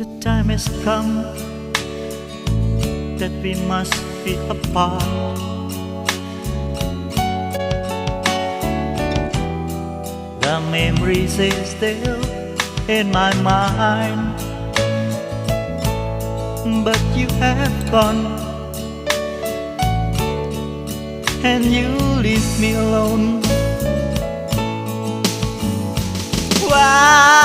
The time has come that we must be apart. The memories is still in my mind, but you have gone, and you leave me alone. Why?